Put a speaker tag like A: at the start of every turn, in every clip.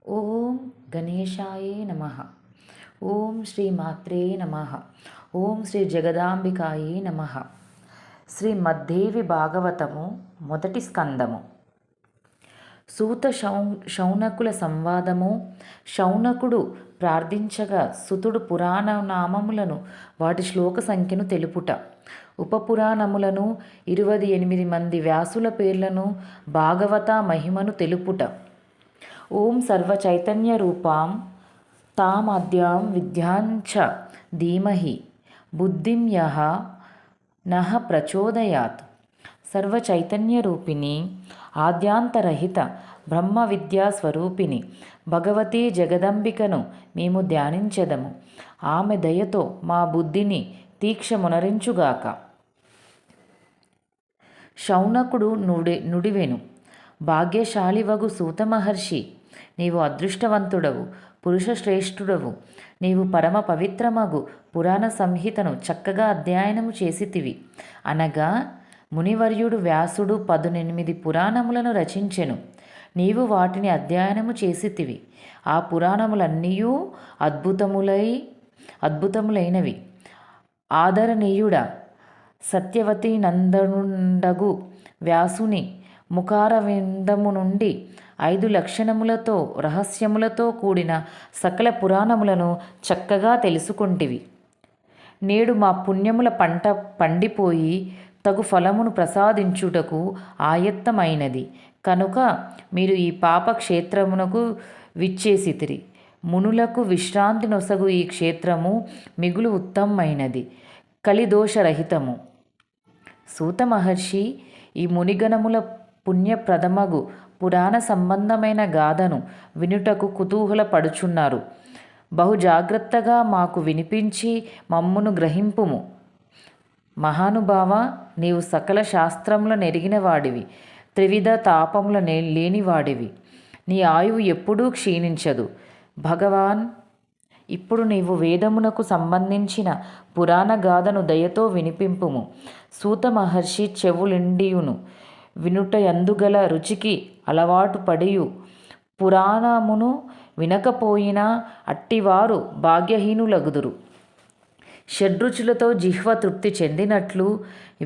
A: ఓం గణేశాయే నమః. ఓం శ్రీ మాత్రే నమః. ఓం శ్రీ జగదాంబికాయే నమః. శ్రీమద్దేవి భాగవతము మొదటి స్కందము. సూత శౌనకుల సంవాదము. శౌనకుడు ప్రార్థించగా సుతుడు పురాణ నామములను వాటి శ్లోక సంఖ్యను తెలుపుట, ఉపపురాణములను 28 మంది వ్యాసుల పేర్లను, భాగవత మహిమను తెలుపుట. ఓం సర్వ చైతన్య రూపాం తామాద్యాం విద్యాంచ ధీమహి బుద్ధిం యః నః ప్రచోదయాత్. సర్వ చైతన్య రూపిణి, ఆద్యాంతరహిత బ్రహ్మ విద్యా స్వరూపిణి భగవతీ జగదంబికను మేము ధ్యానించెదము. ఆమె దయతో మా బుద్ధిని తీక్షమునరించుగాక. శౌనకుడు నుడివెను. భాగ్యశాలివగు సూత మహర్షి, నీవు అదృష్టవంతుడవు, పురుషశ్రేష్ఠుడవు. నీవు పరమ పవిత్రమగు పురాణ సంహితను చక్కగా అధ్యయనము చేసితివి. అనగా మునివర్యుడు వ్యాసుడు 18 పురాణములను రచించెను. నీవు వాటిని అధ్యయనము చేసితివి. ఆ పురాణములన్నీయూ అద్భుతములైనవి. ఆదరణీయుడ సత్యవతి నందనుండగు వ్యాసుని ముఖారవిందము నుండి 5 లక్షణములతో రహస్యములతో కూడిన సకల పురాణములను చక్కగా తెలుసుకొంటివి. నేడు మా పుణ్యముల పంట పండిపోయి తగు ఫలమును ప్రసాదించుటకు ఆయత్తమైనది కనుక మీరు ఈ పాప క్షేత్రమునకు విచ్చేసితిరి. మునులకు విశ్రాంతి నొసగు ఈ క్షేత్రము మిగులు ఉత్తమమైనది, కలిదోషరహితము. సూత మహర్షి, ఈ మునిగణముల పుణ్యప్రదమగు పురాణ సంబంధమైన గాథను వినుటకు కుతూహలపడుచున్నారు. బహు జాగ్రత్తగా మాకు వినిపించి మమ్మును గ్రహింపుము. మహానుభావ, నీవు సకల శాస్త్రముల నెరిగిన వాడివి, త్రివిధ తాపముల లేనివాడివి. నీ ఆయువు ఎప్పుడూ క్షీణించదు. భగవాన్, ఇప్పుడు నీవు వేదమునకు సంబంధించిన పురాణ గాథను దయతో వినిపింపుము. సూత మహర్షి చెవులిండియును వినుట యందుగల రుచికి అలవాటు పడియు పురాణమును వినకపోయినా అట్టివారు భాగ్యహీనులగుదురు. షడ్రుచులతో జిహ్వ తృప్తి చెందినట్లు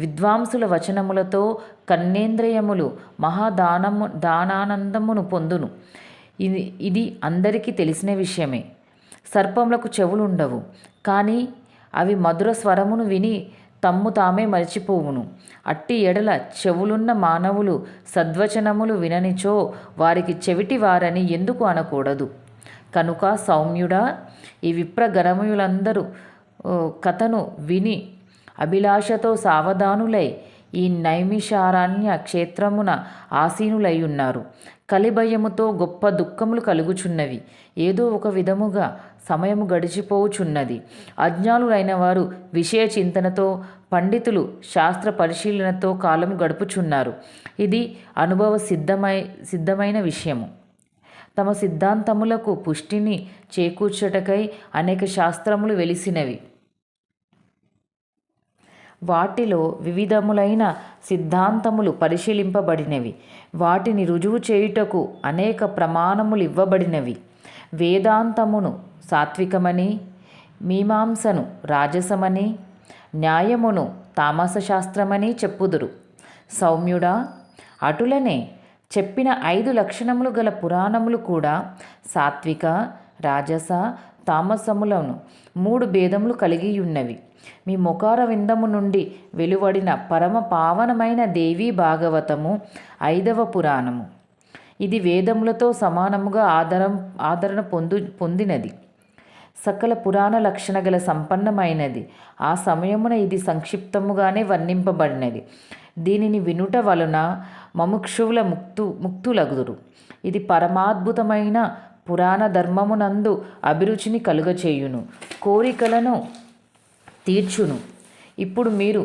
A: విద్వాంసుల వచనములతో కర్ణేంద్రియములు దానానందమును పొందును. ఇది అందరికీ తెలిసిన విషయమే. సర్పములకు చెవులుండవు, కానీ అవి మధుర స్వరమును విని తమ్ము తామే మరిచిపోవును. అట్టి ఎడల చెవులున్న మానవులు సద్వచనములు విననిచో వారికి చెవిటి వారని ఎందుకు అనకూడదు? కనుక సౌమ్యుడా, ఈ విప్రగణములందరూ కథను విని అభిలాషతో సావధానులై ఈ నైమిషారణ్య క్షేత్రమున ఆసీనులయ్యున్నారు. కలిభయముతో గొప్ప దుఃఖములు కలుగుచున్నవి. ఏదో ఒక విధముగా సమయము గడిచిపోవుచున్నది. అజ్ఞానులైన వారు విషయ చింతనతో, పండితులు శాస్త్ర పరిశీలనతో కాలము గడుపుచున్నారు. ఇది అనుభవ సిద్ధమైన విషయము. తమ సిద్ధాంతములకు పుష్టిని చేకూర్చుటకై అనేక శాస్త్రములు వెలిసినవి. వాటిలో వివిధములైన సిద్ధాంతములు పరిశీలింపబడినవి. వాటిని రుజువు చేయుటకు అనేక ప్రమాణములు ఇవ్వబడినవి. వేదాంతమును సాత్వికమని, మీమాంసను రాజసమని, న్యాయమును తామస శాస్త్రమని చెప్పుదురు. సౌమ్యుడా, అటులనే చెప్పిన 5 లక్షణములు గల పురాణములు కూడా సాత్విక, రాజస, తామసములను 3 భేదములు కలిగియున్నవి. మీ ముఖార విందము నుండి వెలువడిన పరమ పావనమైన దేవీ భాగవతము 5వ పురాణము. ఇది వేదములతో సమానముగా ఆదరణ పొందినది. సకల పురాణ లక్షణ గల సంపన్నమైనది. ఆ సమయమున ఇది సంక్షిప్తముగానే వర్ణింపబడినది. దీనిని వినుట వలన మముక్షువుల ముక్తులగుదురు. ఇది పరమాద్భుతమైన పురాణ ధర్మమునందు అభిరుచిని కలుగచేయును, కోరికలను తీర్చును. ఇప్పుడు మీరు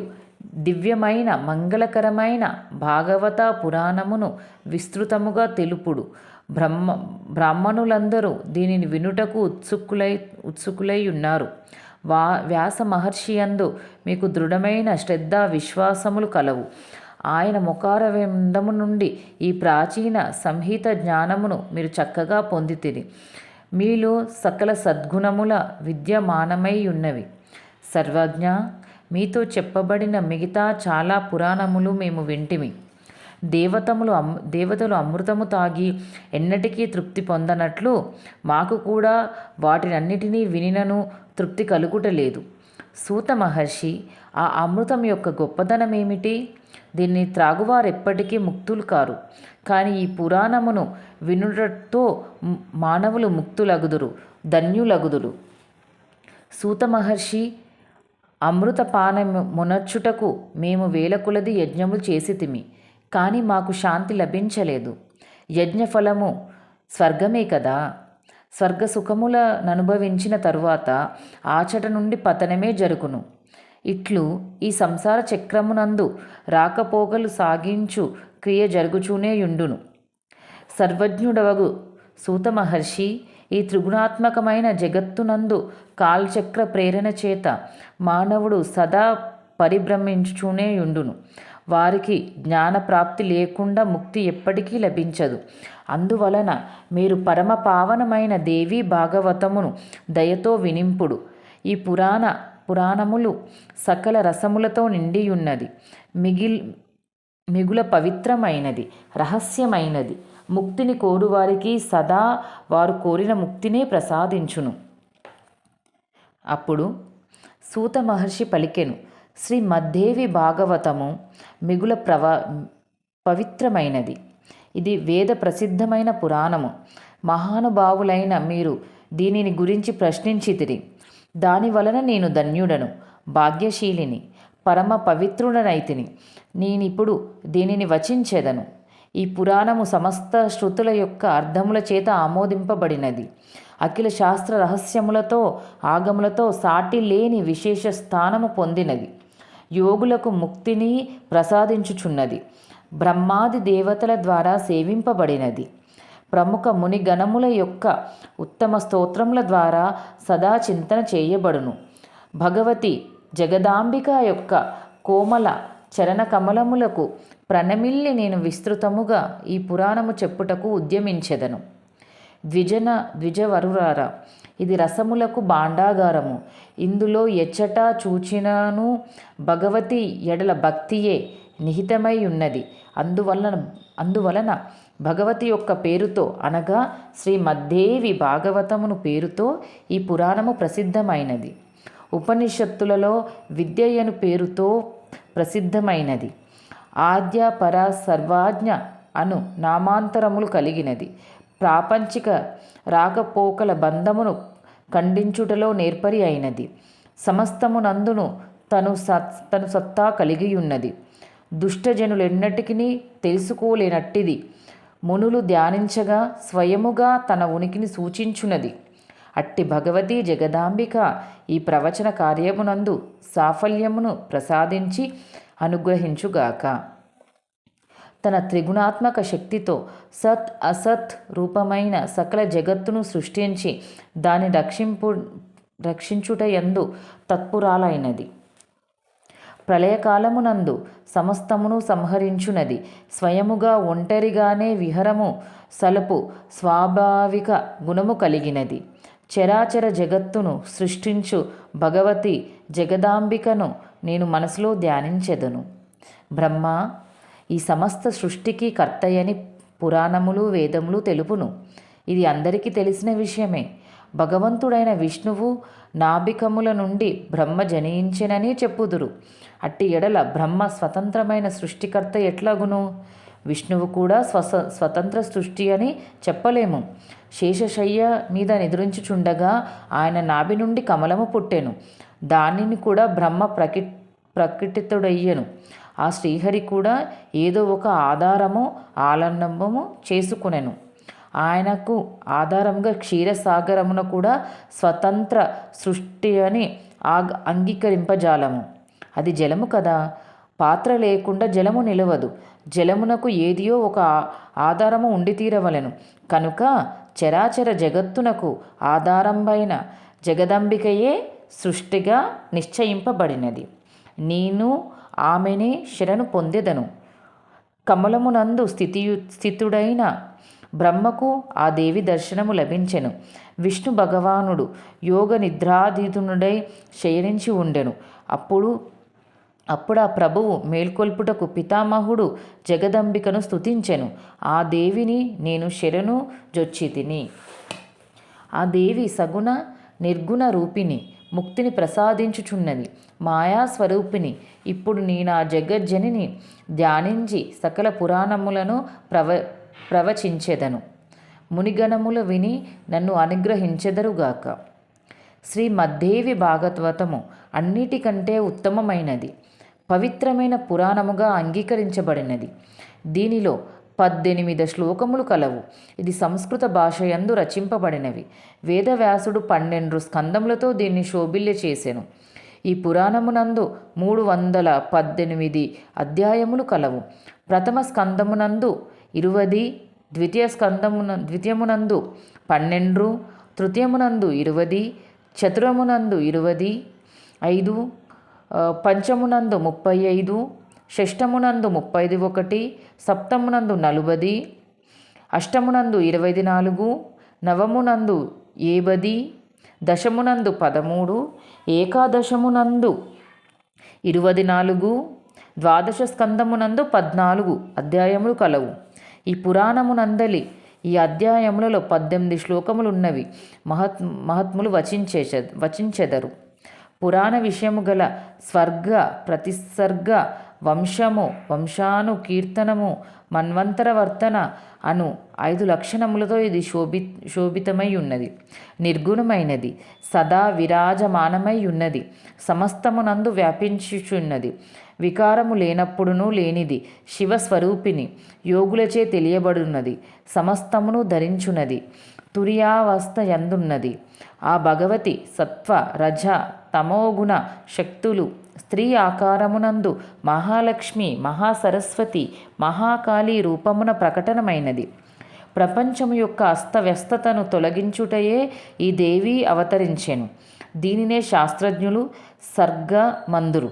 A: దివ్యమైన మంగళకరమైన భాగవత పురాణమును విస్తృతముగా తెలుపుడు. బ్రాహ్మణులందరూ దీనిని వినుటకు ఉత్సుకులై ఉన్నారు. వ్యాస మహర్షి యందు మీకు దృఢమైన శ్రద్ధ విశ్వాసములు కలవు. ఆయన ముఖారవిందము నుండి ఈ ప్రాచీన సంహిత జ్ఞానమును మీరు చక్కగా పొందితిరి. మీలో సకల సద్గుణముల విద్యమానమై ఉన్నవి. సర్వజ్ఞ, మీతో చెప్పబడిన మిగతా చాలా పురాణములు మేము వింటిమి. దేవతలు అమృతము తాగి ఎన్నటికీ తృప్తి పొందనట్లు మాకు కూడా వాటినన్నిటినీ వినినను తృప్తి కలుగుటలేదు. సూత మహర్షి, ఆ అమృతం యొక్క గొప్పదనం ఏమిటి? దీన్ని త్రాగువారెప్పటికీ ముక్తులు కారు. కానీ ఈ పురాణమును వినుటతో మానవులు ముక్తులగుదురు, ధన్యులగుదురు. సూత మహర్షి, అమృతపానమునర్చుటకు మేము వేల కొలది యజ్ఞములు చేసితిమి, కానీ మాకు శాంతి లభించలేదు. యజ్ఞఫలము స్వర్గమే కదా. స్వర్గ సుఖములననుభవించిన తరువాత ఆచట నుండి పతనమే జరుగును. ఇట్లు ఈ సంసార చక్రమునందు రాకపోకలు సాగించు క్రియ జరుగుచూనే యుండును. సర్వజ్ఞుడవగు సూత మహర్షి, ఈ త్రిగుణాత్మకమైన జగత్తునందు కాలచక్ర ప్రేరణ చేత మానవుడు సదా పరిభ్రమించుచూనే యుండును. వారికి జ్ఞానప్రాప్తి లేకుండా ముక్తి ఎప్పటికీ లభించదు. అందువలన మీరు పరమ పావనమైన దేవీ భాగవతమును దయతో వినింపుడు. ఈ పురాణములు సకల రసములతో నిండియున్నది. మిగుల పవిత్రమైనది, రహస్యమైనది. ముక్తిని కోరువారికి సదా వారు కోరిన ముక్తినే ప్రసాదించును. అప్పుడు సూత మహర్షి పలికెను, శ్రీమద్దేవి భాగవతము మిగుల పవిత్రమైనది. ఇది వేద ప్రసిద్ధమైన పురాణము. మహానుభావులైన మీరు దీనిని గురించి ప్రశ్నించితిరి. దానివలన నేను ధన్యుడను, భాగ్యశీలిని, పరమ పవిత్రుడనైతిని. నేనిప్పుడు దీనిని వచించెదను. ఈ పురాణము సమస్త శృతుల యొక్క అర్థముల చేత ఆమోదింపబడినది. అఖిల శాస్త్ర రహస్యములతో ఆగములతో సాటి లేని విశేష స్థానము పొందినది. యోగులకు ముక్తిని ప్రసాదించుచున్నది. బ్రహ్మాది దేవతల ద్వారా సేవింపబడినది. ప్రముఖ మునిగణముల యొక్క ఉత్తమ స్తోత్రముల ద్వారా సదా చింతన చేయబడును. భగవతి జగదాంబిక యొక్క కోమల చరణ కమలములకు ప్రణమిల్లి నేను విస్తృతముగా ఈ పురాణము చెప్పుటకు ఉద్యమించెదను. ద్విజవరురారా, ఇది రసములకు భాండాగారము. ఇందులో ఎచ్చటా చూచినాను భగవతి ఎడల భక్తియే నిహితమై ఉన్నది. అందువలన భగవతి యొక్క పేరుతో అనగా శ్రీమద్దేవి భాగవతమును పేరుతో ఈ పురాణము ప్రసిద్ధమైనది. ఉపనిషత్తులలో విద్యయను పేరుతో ప్రసిద్ధమైనది. ఆద్య పర సర్వాజ్ఞ అను నామాంతరములు కలిగినది. ప్రాపంచిక రాకపోకల బంధమును ఖండించుటలో నేర్పరి అయినది. సమస్తమునందును తను సత్తా కలిగియున్నది. దుష్టజనులెన్నటికీ తెలుసుకోలేనట్టిది. మునులు ధ్యానించగా స్వయముగా తన ఉనికిని సూచించున్నది. అట్టి భగవతీ జగదాంబిక ఈ ప్రవచన కార్యమునందు సాఫల్యమును ప్రసాదించి అనుగ్రహించుగాక. తన త్రిగుణాత్మక శక్తితో సత్ అసత్ రూపమైన సకల జగత్తును సృష్టించి దాని రక్షించుటయందు తత్పురాలైనది. ప్రళయకాలమునందు సమస్తమును సంహరించునది. స్వయముగా ఒంటరిగానే విహరము సలుపు స్వాభావిక గుణము కలిగినది. చరాచర జగత్తును సృష్టించు భగవతి జగదాంబికను నేను మనసులో ధ్యానించెదను. బ్రహ్మ ఈ సమస్త సృష్టికి కర్తయని పురాణములు వేదములు తెలుపును. ఇది అందరికీ తెలిసిన విషయమే. భగవంతుడైన విష్ణువు నాభికముల నుండి బ్రహ్మ జనించెనని చెప్పుదురు. అట్టి ఎడల బ్రహ్మ స్వతంత్రమైన సృష్టికర్త ఎట్లాగును? విష్ణువు కూడా స్వతంత్ర సృష్టి అని చెప్పలేము. శేషశయ్య మీద నిద్రించుచుండగా ఆయన నాభి నుండి కమలము పుట్టెను. దానిని కూడా బ్రహ్మ ప్రకటితుడయ్యను. ఆ శ్రీహరి కూడా ఏదో ఒక ఆధారము ఆలంబము చేసుకునెను. ఆయనకు ఆధారంగా క్షీరసాగరమున కూడా స్వతంత్ర సృష్టి అని అంగీకరింపజాలము. అది జలము కదా. పాత్ర లేకుండా జలము నిలవదు. జలమునకు ఏదియో ఒక ఆధారము ఉండి తీరవలెను. కనుక చరాచర జగత్తునకు ఆధారంపైన జగదంబికయే సృష్టిగా నిశ్చయింపబడినది. నేను ఆమెనే శరణు పొందెదను. కమలమునందు స్థితుడైన బ్రహ్మకు ఆ దేవి దర్శనము లభించెను. విష్ణు భగవానుడు యోగ నిద్రాధీతునుడై శయనించి ఉండెను. అప్పుడు ఆ ప్రభువు మేల్కొల్పుటకు పితామహుడు జగదంబికను స్తుతించెను. ఆ దేవిని నేను శరణు జొచ్చితిని. ఆ దేవి సగుణ నిర్గుణ రూపిణి, ముక్తిని ప్రసాదించుచున్నది, మాయాస్వరూపిణి. ఇప్పుడు నేను ఆ జగజ్జనిని ధ్యానించి సకల పురాణములను ప్రవచించెదను. మునిగణములు విని నన్ను అనుగ్రహించెదరుగాక. శ్రీమద్దేవి భాగవతము అన్నిటికంటే ఉత్తమమైనది, పవిత్రమైన పురాణముగా అంగీకరించబడినది. దీనిలో 18 శ్లోకములు కలవు. ఇది సంస్కృత భాషయందు రచింపబడినవి. వేదవ్యాసుడు 12 స్కందములతో దీన్ని శోభిల్య చేసెను. ఈ పురాణమునందు 318 అధ్యాయములు కలవు. ప్రథమ స్కందమునందు 20, ద్వితీయమునందు 12, తృతీయమునందు 20, చతురమునందు 25, పంచమునందు 35, షష్టమునందు 31, సప్తమునందు 40, అష్టమునందు 24, నవమునందు 70, దశమునందు 13, ఏకాదశమునందు 24, ద్వాదశ స్కందమునందు 14 అధ్యాయములు కలవు. ఈ పురాణమునందలి ఈ అధ్యాయములలో 18 శ్లోకములున్నవి. మహాత్ములు వచించెదరు. పురాణ విషయము గల స్వర్గ, ప్రతిసర్గ, వంశము, వంశాను కీర్తనము, మన్వంతరవర్తన అను 5 లక్షణములతో ఇది శోభితమై ఉన్నది. నిర్గుణమైనది, సదా విరాజమానమై ఉన్నది, సమస్తమునందు వ్యాపించుచున్నది, వికారము లేనప్పుడునూ లేనిది, శివస్వరూపిణి, యోగులచే తెలియబడున్నది, సమస్తమును ధరించున్నది, తురియావస్థ యందున్నది. ఆ భగవతి సత్వ, రజ, తమోగుణ శక్తులు స్త్రీ ఆకారమునందు మహాలక్ష్మి, మహాసరస్వతి, మహాకాళి రూపమున ప్రకటనమైనది. ప్రపంచము యొక్క అస్తవ్యస్తతను తొలగించుటయే ఈ దేవి అవతరించెను. దీనినే శాస్త్రజ్ఞులు సర్గమందురు.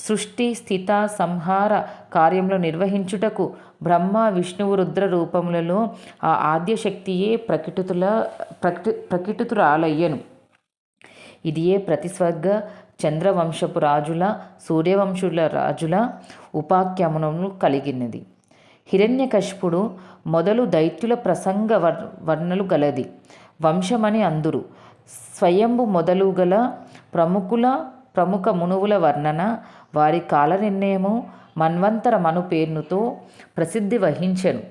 A: సృష్టి, స్థిత, సంహార కార్యములు నిర్వహించుటకు బ్రహ్మ, విష్ణువు, రుద్ర రూపములలో ఆ ఆద్యశక్తియే ప్రకటితురాలయ్యను. ఇదియే ప్రతిస్వర్గ, చంద్రవంశపు రాజుల, సూర్యవంశుల రాజుల ఉపాఖ్యానమును కలిగినది. హిరణ్యకశిపుడు మొదలు దైత్యుల ప్రసంగ వర్ణలు గలది. వంశమని అందురు. స్వయంభు మొదలు గల ప్రముఖ మునువుల వర్ణన, వారి కాల నిర్ణయము మన్వంతర మను పేరుతో ప్రసిద్ధి వహించెను.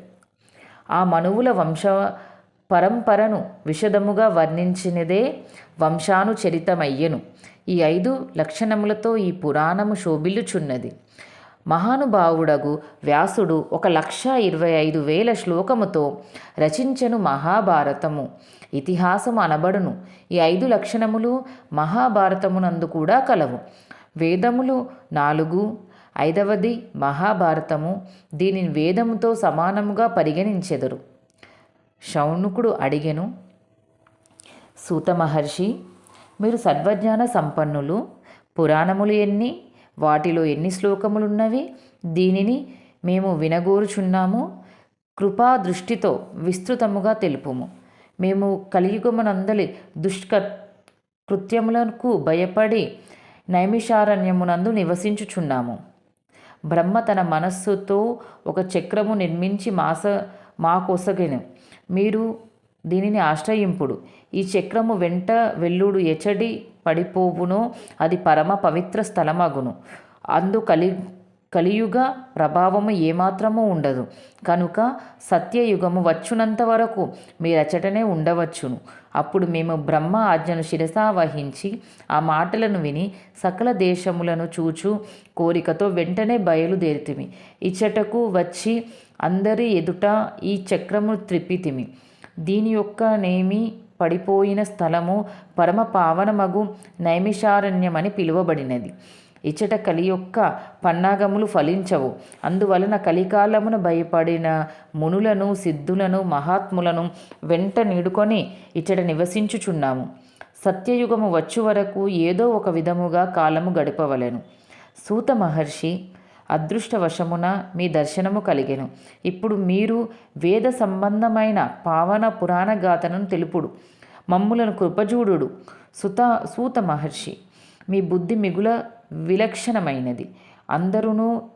A: ఆ మనువుల వంశ పరంపరను విశదముగా వర్ణించినదే వంశానుచరితమయ్యెను. ఈ 5 లక్షణములతో ఈ పురాణము శోభిల్లుచున్నది. మహానుభావుడగు వ్యాసుడు 1,25,000 శ్లోకముతో రచించెను మహాభారతము. ఇతిహాసము అనబడును. ఈ 5 లక్షణములు మహాభారతమునందు కూడా కలవు. వేదములు 4, 5వది మహాభారతము. దీనిని వేదముతో సమానముగా పరిగణించెదరు. శౌనకుడు అడిగెను, సూత మహర్షి, మీరు సర్వజ్ఞాన సంపన్నులు. పురాణములు ఎన్ని? వాటిలో ఎన్ని శ్లోకములున్నవి? దీనిని మేము వినగోరుచున్నాము. కృపా దృష్టితో విస్తృతముగా తెలుపుము. మేము కలియుగమునందలి కృత్యములకు భయపడి నైమిషారణ్యమునందు నివసించుచున్నాము. బ్రహ్మ తన మనస్సుతో ఒక చక్రము నిర్మించి మాకొసగెను. మీరు దీనిని ఆశ్రయింపుడు. ఈ చక్రము వెంట వెల్లుడు ఎచడి పడిపోవునో అది పరమ పవిత్ర స్థలమగును. అందు కలియుగ ప్రభావము ఏమాత్రము ఉండదు. కనుక సత్యయుగము వచ్చునంత వరకు మీరచటనే ఉండవచ్చును. అప్పుడు మేము బ్రహ్మ ఆజ్ఞను శిరసా వహించి ఆ మాటలను విని సకల దేశములను చూచు కోరికతో వెంటనే బయలుదేరితిమి. ఇచ్చటకు వచ్చి అందరి ఎదుట ఈ చక్రము త్రిప్పితిమి. దీని యొక్క నేమి పడిపోయిన స్థలము పరమ పావనమగు నైమిషారణ్యమని పిలువబడినది. ఇచ్చట కలి యొక్క పన్నాగములు ఫలించవు. అందువలన కలికాలమున భయపడిన మునులను, సిద్ధులను, మహాత్ములను వెంట నీడుకొని ఇచ్చట నివసించుచున్నాము. సత్యయుగము వచ్చు వరకు ఏదో ఒక విధముగా కాలము గడపవలెను. సూత మహర్షి, అదృష్టవశమున మీ దర్శనము కలిగెను. ఇప్పుడు మీరు వేద సంబంధమైన పావన పురాణ గాథను తెలుపుడు. మమ్ములను కృపజూడు సూత మహర్షి. మీ బుద్ధి మిగుల విలక్షణమైనది. అందరూ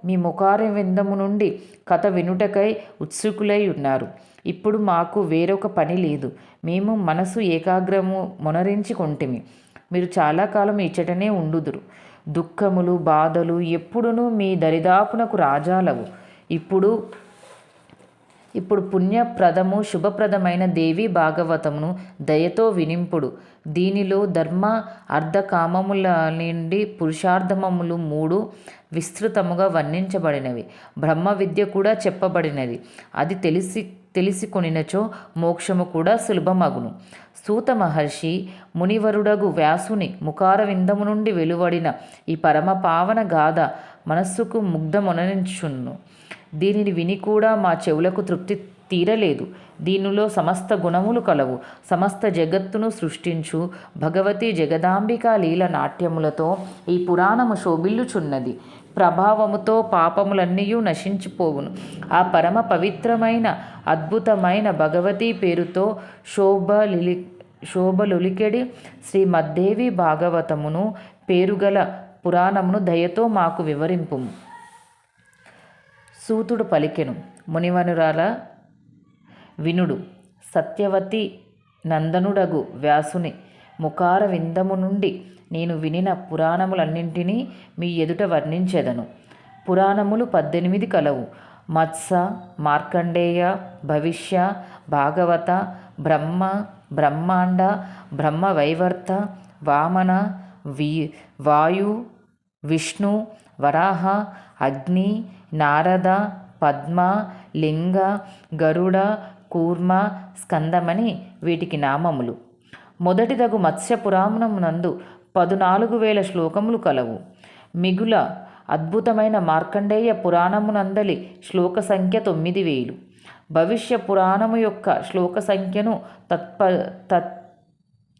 A: మీ ముఖారవిందము నుండి కథ వినుటకై ఉత్సుకులై ఉన్నారు. ఇప్పుడు మాకు వేరొక పని లేదు. మేము మనసు ఏకాగ్రము మొనరించుకొంటిమి. మీరు చాలా కాలం ఇచ్చటనే ఉండుదురు. దుఃఖములు బాధలు ఎప్పుడునూ మీ దరిదాపునకు రాజాలవు. ఇప్పుడు పుణ్యప్రదము శుభప్రదమైన దేవి భాగవతమును దయతో వినింపుడు. దీనిలో ధర్మ అర్ధ కామముల నుండి పురుషార్థమములు 3 విస్తృతముగా వర్ణించబడినవి. బ్రహ్మ విద్య కూడా చెప్పబడినది. అది తెలిసి కొనినచో మోక్షము కూడా సులభమగును. సూత మహర్షి మునివరుడగు వ్యాసుని ముఖారవిందము నుండి వెలువడిన ఈ పరమ పావన గాథ మనస్సుకు ముగ్ధమొనరించును. దీనిని విని కూడా మా చెవులకు తృప్తి తీరలేదు. దీనిలో సమస్త గుణములు కలవు. సమస్త జగత్తును సృష్టించు భగవతి జగదాంబికా లీల నాట్యములతో ఈ పురాణము శోభిల్లుచున్నది. ప్రభావముతో పాపములన్నీయూ నశించిపోవును. ఆ పరమ పవిత్రమైన అద్భుతమైన భగవతి పేరుతో శోభలొలికెడి శ్రీమద్దేవి భాగవతమును పేరుగల పురాణమును దయతో మాకు వివరింపుము. సూతుడు పలికెను, మునివనురాల వినుడు. సత్యవతి నందనుడగు వ్యాసుని ముఖార విందము నుండి నేను వినిన పురాణములన్నింటినీ మీ ఎదుట వర్ణించెదను. పురాణములు 18 కలవు. మత్స, మార్కండేయ, భవిష్య, భాగవత, బ్రహ్మ, బ్రహ్మాండ, బ్రహ్మవైవర్త, వామన, వాయు, విష్ణు, వరాహ, అగ్ని, నారద, పద్మ, లింగ, గరుడ, కూర్మ, స్కందమని వీటికి నామములు. మొదటిదగు మత్స్య పురాణమునందు 14,000 శ్లోకములు కలవు. మిగుల అద్భుతమైన మార్కండేయ పురాణమునందలి శ్లోక సంఖ్య 9,000. భవిష్య పురాణము యొక్క శ్లోక సంఖ్యను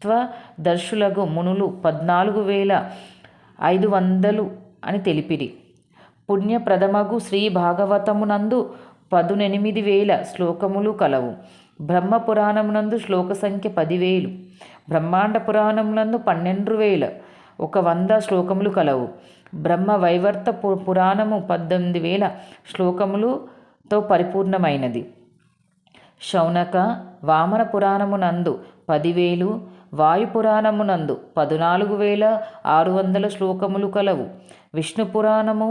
A: తత్వదర్శులకు మునులు 14,500 అని తెలిపిరి. పుణ్యప్రదమగు శ్రీ భాగవతమునందు 18,000 శ్లోకములు కలవు. బ్రహ్మ పురాణమునందు శ్లోక సంఖ్య 10,000. బ్రహ్మాండ పురాణమునందు 12,100 శ్లోకములు కలవు. బ్రహ్మ వైవర్త పురాణము 18,000 శ్లోకములతో పరిపూర్ణమైనది. శౌనక వామన పురాణమునందు 10,000, వాయుపురాణమునందు 14,600 శ్లోకములు కలవు. విష్ణు పురాణము,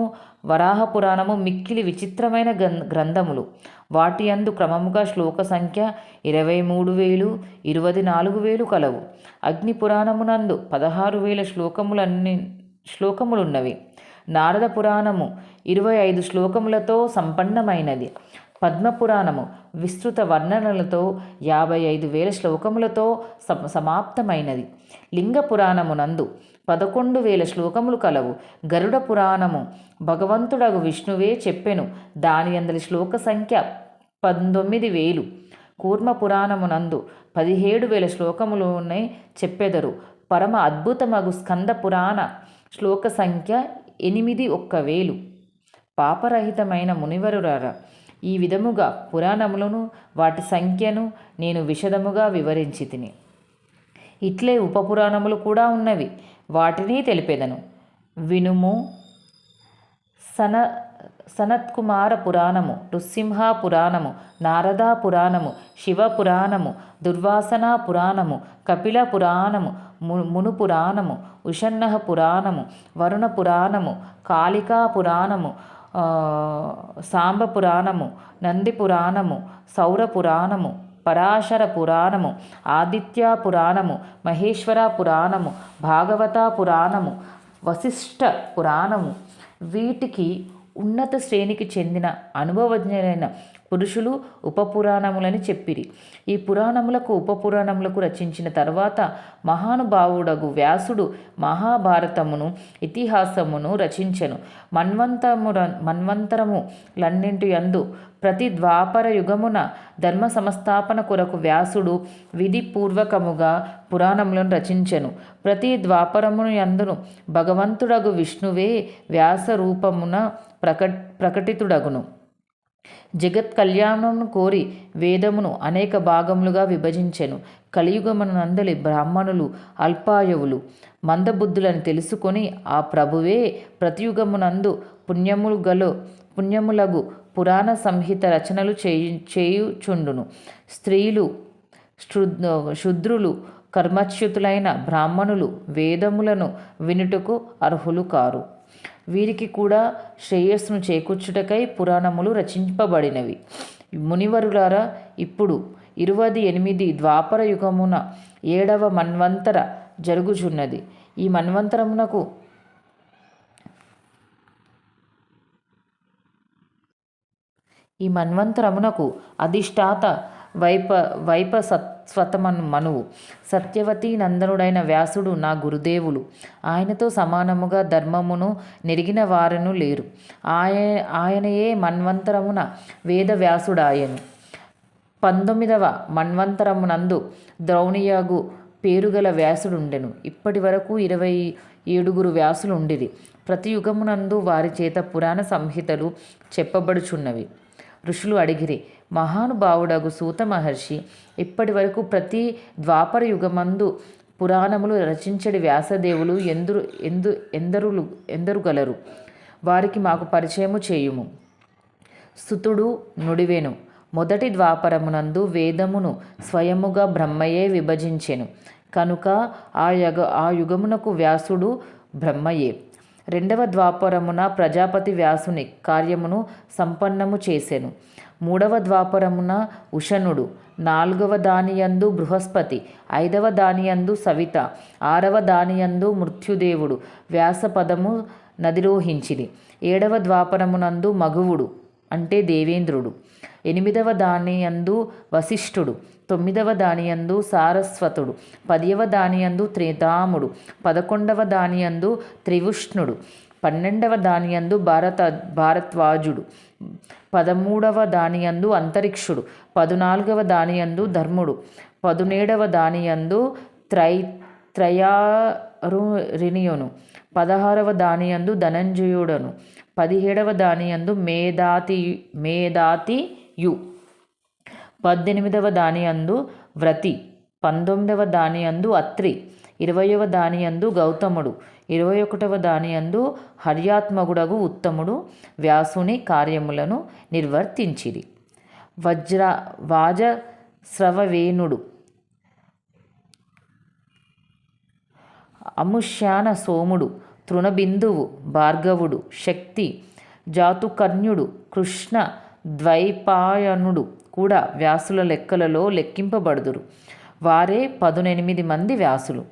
A: వరాహ పురాణము మిక్కిలి విచిత్రమైన గ్రంథములు. వాటి యందు క్రమముగా శ్లోక సంఖ్య 23,000, 24,000 కలవు. అగ్ని పురాణమునందు 16,000 శ్లోకములున్నవి. నారద పురాణము 25 శ్లోకములతో సంపన్నమైనది. పద్మపురాణము విస్తృత వర్ణనలతో 55,000 శ్లోకములతో సమాప్తమైనది. లింగ పురాణమునందు 11,000 శ్లోకములు కలవు. గరుడ పురాణము భగవంతుడగు విష్ణువే చెప్పెను. దాని అందలి శ్లోక సంఖ్య 19,000. కూర్మ పురాణమునందు 17,000 శ్లోకములునే చెప్పెదరు. పరమ అద్భుతమగు స్కంద పురాణ శ్లోక సంఖ్య 8,100. పాపరహితమైన మునివరులారా, ఈ విధముగా పురాణములను వాటి సంఖ్యను నేను విశదముగా వివరించి తిని. ఇట్లే ఉపపురాణములు కూడా ఉన్నవి. వాటిని తెలిపెదను వినుము. సనత్కుమార పురాణము, నృసింహ పురాణము, నారద పురాణము, శివ పురాణము, దుర్వాసన పురాణము, కపిల పురాణము, మును పురాణము, ఉషన్నః పురాణము, వరుణ పురాణము, కాళికా పురాణము, సాంబ పురాణము, నంది పురాణము, సౌర పురాణము, పరాశర పురాణము, ఆదిత్య పురాణము, మహేశ్వర పురాణము, భాగవత పురాణము, వశిష్ఠ పురాణము. వీటికి ఉన్నత శ్రేణికి చెందిన అనుభవజ్ఞులైన పురుషులు ఉపపురాణములని చెప్పిరి. ఈ పురాణములకు ఉపపురాణములకు రచించిన తర్వాత మహానుభావుడగు వ్యాసుడు మహాభారతమును ఇతిహాసమును రచించెను. మన్వంతరములన్నింటి యందు ప్రతి ద్వాపర యుగమున ధర్మ సంస్థాపన కొరకు వ్యాసుడు విధిపూర్వకముగా పురాణములను రచించెను. ప్రతి ద్వాపరమును యందును భగవంతుడగు విష్ణువే వ్యాస రూపమున ప్రకటితుడగును. జగత్ కళ్యాణమును కోరి వేదమును అనేక భాగములుగా విభజించెను. కలియుగమునందలి బ్రాహ్మణులు అల్పాయువులు మందబుద్ధులని తెలుసుకొని ఆ ప్రభువే ప్రతియుగమునందు పుణ్యములగు పురాణ సంహిత రచనలు చేయుచుండును. స్త్రీలు, శూద్రులు, కర్మచ్యుతులైన బ్రాహ్మణులు వేదములను వినుటకు అర్హులు కారు. వీరికి కూడా శ్రేయస్సును చేకూర్చుటకై పురాణములు రచింపబడినవి. మునివరులారా, ఇప్పుడు 28 ద్వాపర యుగమున 7వ మన్వంతర జరుగుచున్నది. ఈ మన్వంతరమునకు అధిష్టాత వైపస్వతమనువు. సత్యవతి నందనుడైన వ్యాసుడు నా గురుదేవులు. ఆయనతో సమానముగా ధర్మమును నెరిగిన వారను లేరు. ఆయనయే మన్వంతరమున వేద వ్యాసుడాయను. 19వ మన్వంతరమునందు ద్రౌణియగు పేరుగల వ్యాసుడుండెను. ఇప్పటి వరకు 27 వ్యాసులు ఉండిరి. ప్రతి యుగమునందు వారి చేత పురాణ సంహితలు చెప్పబడుచున్నవి. ఋషులు అడిగిరి, మహానుభావుడగు సూత మహర్షి, ఇప్పటి వరకు ప్రతి ద్వాపర యుగమందు పురాణములు రచించడి వ్యాసదేవులు ఎందరు గలరు? వారికి మాకు పరిచయము చేయుము. సుతుడు నుడివెను, మొదటి ద్వాపరమునందు వేదమును స్వయముగా బ్రహ్మయే విభజించెను కనుక ఆ యుగమునకు వ్యాసుడు బ్రహ్మయే. 2వ ద్వాపరమున ప్రజాపతి వ్యాసుని కార్యమును సంపన్నము చేసెను. 3వ ద్వాపరమున ఉషనుడు, 4వ దానియందు బృహస్పతి, 5వ దానియందు సవిత, 6వ దానియందు మృత్యుదేవుడు వ్యాసపదము నదిరోహించిరి. 7వ ద్వాపరమునందు మగువుడు అంటే దేవేంద్రుడు, 8వ దానియందు వశిష్ఠుడు, 9వ దానియందు సారస్వతుడు, 10వ దానియందు త్రిధాముడు, 11వ దానియందు త్రివుష్ణుడు, 12వ దానియందు భారద్వాజుడు, 13వ దానియందు అంతరిక్షుడు, 14వ దానియందు ధర్ముడు, 17వ దానియందు త్రయారుణియును, 16వ దానియందు ధనంజయుడను, 17వ దానియందు మేధాతియు, 18వ దానియందు వ్రతి, 19వ దానియందు అత్రి, 20వ దానియందు గౌతముడు, 21వ దానియందు హర్యాత్మగుడగు ఉత్తముడు వ్యాసుని కార్యములను నిర్వర్తించిరి. వాజస్రవవేణుడు, అముష్యాన సోముడు, తృణబిందువు, భార్గవుడు, శక్తి, జాతుకర్ణ్యుడు, కృష్ణ ద్వైపాయనుడు కూడా వ్యాసుల లెక్కలలో లెక్కింపబడుదురు. వారే 18 మంది వ్యాసులు.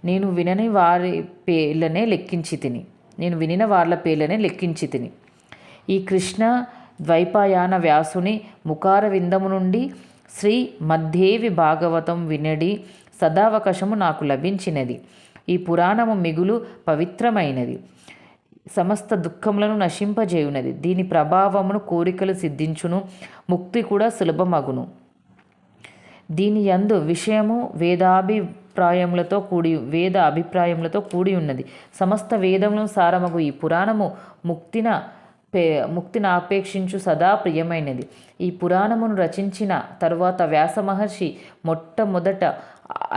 A: నేను వినిన వారి పేర్లనే లెక్కించి తిని. ఈ కృష్ణ ద్వైపాయన వ్యాసుని ముఖార విందము నుండి శ్రీ మద్దేవి భాగవతం వినడి సదావకాశము నాకు లభించినది. ఈ పురాణము మిగులు పవిత్రమైనది, సమస్త దుఃఖములను నశింపజేయునది. దీని ప్రభావమును కోరికలు సిద్ధించును, ముక్తి కూడా సులభమగును. దీని యందు విషయము వేద అభిప్రాయములతో కూడి ఉన్నది. సమస్త వేదములను సారమగు ఈ పురాణము ముక్తిని ఆపేక్షించు సదా ప్రియమైనది. ఈ పురాణమును రచించిన తరువాత వ్యాస మహర్షి మొట్టమొదట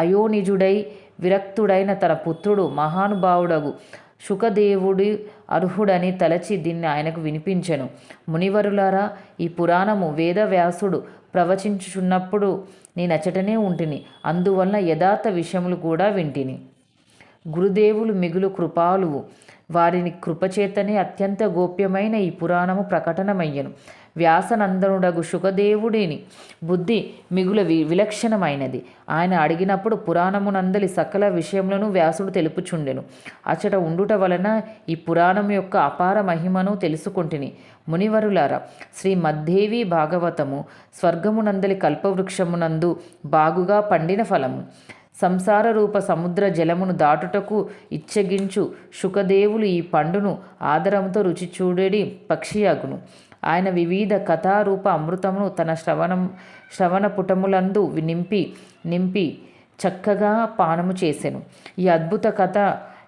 A: అయోనిజుడై విరక్తుడైన తన పుత్రుడు మహానుభావుడగు శుకదేవుడి అర్హుడని తలచి దీన్ని ఆయనకు వినిపించెను. మునివరులారా, ఈ పురాణము వేదవ్యాసుడు ప్రవచించుచున్నప్పుడు నేనచ్చటనే ఉంటిని. అందువలన యథార్థ విషయములు కూడా వింటిని. గురుదేవులు మిగులు కృపాలువు. వారిని కృపచేతనే అత్యంత గోప్యమైన ఈ పురాణము ప్రకటనమయ్యను. వ్యాసనందనుడగు శుకదేవుడిని బుద్ధి మిగుల విలక్షణమైనది. ఆయన అడిగినప్పుడు పురాణమునందలి సకల విషయములను వ్యాసుడు తెలుపుచుండెను. అచ్చట ఉండుట వలన ఈ పురాణం యొక్క అపార మహిమను తెలుసుకొంటిని. మునివరులారా, శ్రీ మద్దేవి భాగవతము స్వర్గమునందలి కల్పవృక్షమునందు బాగుగా పండిన ఫలము. సంసార రూప సముద్ర జలమును దాటుటకు ఇచ్చగించు శుకదేవులు ఈ పండును ఆదరంతో రుచి చూడేడి పక్షియాగును. ఆయన వివిధ కథారూప అమృతమును తన శ్రవణ పుటములందు నింపి చక్కగా పానము చేసెను. ఈ అద్భుత కథ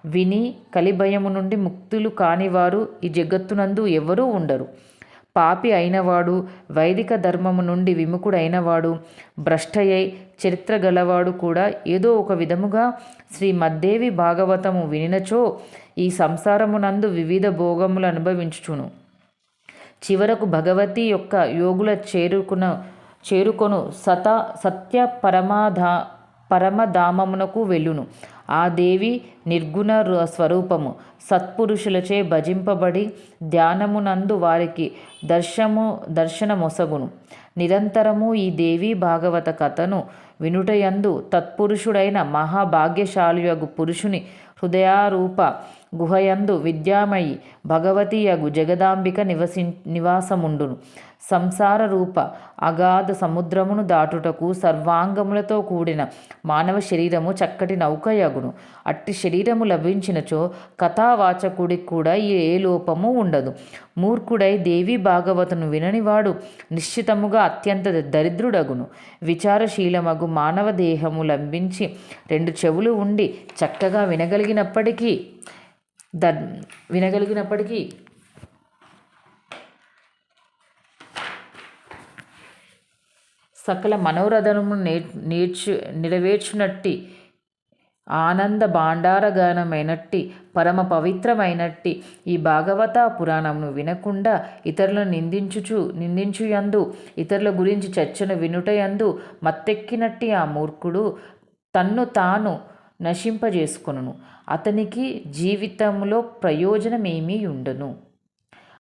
A: విని కలిభయము నుండి ముక్తులు కానివారు ఈ జగత్తునందు ఎవరూ ఉండరు. పాపి అయినవాడు, వైదిక ధర్మము నుండి విముఖుడైనవాడు, భ్రష్టయ్యై చరిత్ర గలవాడు కూడా ఏదో ఒక విధముగా శ్రీమద్దేవి భాగవతము వినినచో ఈ సంసారమునందు వివిధ భోగములు అనుభవించుచును. చివరకు భగవతి యొక్క యోగుల చేరుకొను సత్య పరమధామమునకు వెళ్ళును. ఆ దేవి నిర్గుణ స్వరూపము సత్పురుషులచే భజింపబడి ధ్యానమునందు వారికి దర్శనమొసగును. నిరంతరము ఈ దేవి భాగవత కథను వినుటయందు తత్పురుషుడైన మహాభాగ్యశాలియగు పురుషుని హృదయారూప గుహయందు విద్యామయి భగవతియగు జగదాంబిక నివాసముండును. సంసార రూప అగాధ సముద్రమును దాటుటకు సర్వాంగములతో కూడిన మానవ శరీరము చక్కటి నౌకయగును. అట్టి శరీరము లభించినచో కథావాచకుడికి కూడా ఏ లోపము ఉండదు. మూర్ఖుడై దేవి భాగవతును విననివాడు నిశ్చితముగా అత్యంత దరిద్రుడగును. విచారశీలమగు మానవ దేహము లభించి 2 చెవులు ఉండి చక్కగా వినగలిగినప్పటికీ సకల మనోరథము నెరవేర్చునట్టి ఆనంద భాండారగానమైనట్టి పరమ పవిత్రమైనట్టి ఈ భాగవత పురాణమును వినకుండా ఇతరులను నిందించుయందు ఇతరుల గురించి చర్చను వినుటయందు మత్తెక్కినట్టి ఆ మూర్ఖుడు తన్ను తాను నశింపజేసుకొనును. అతనికి జీవితంలో ప్రయోజనమేమీ ఉండను.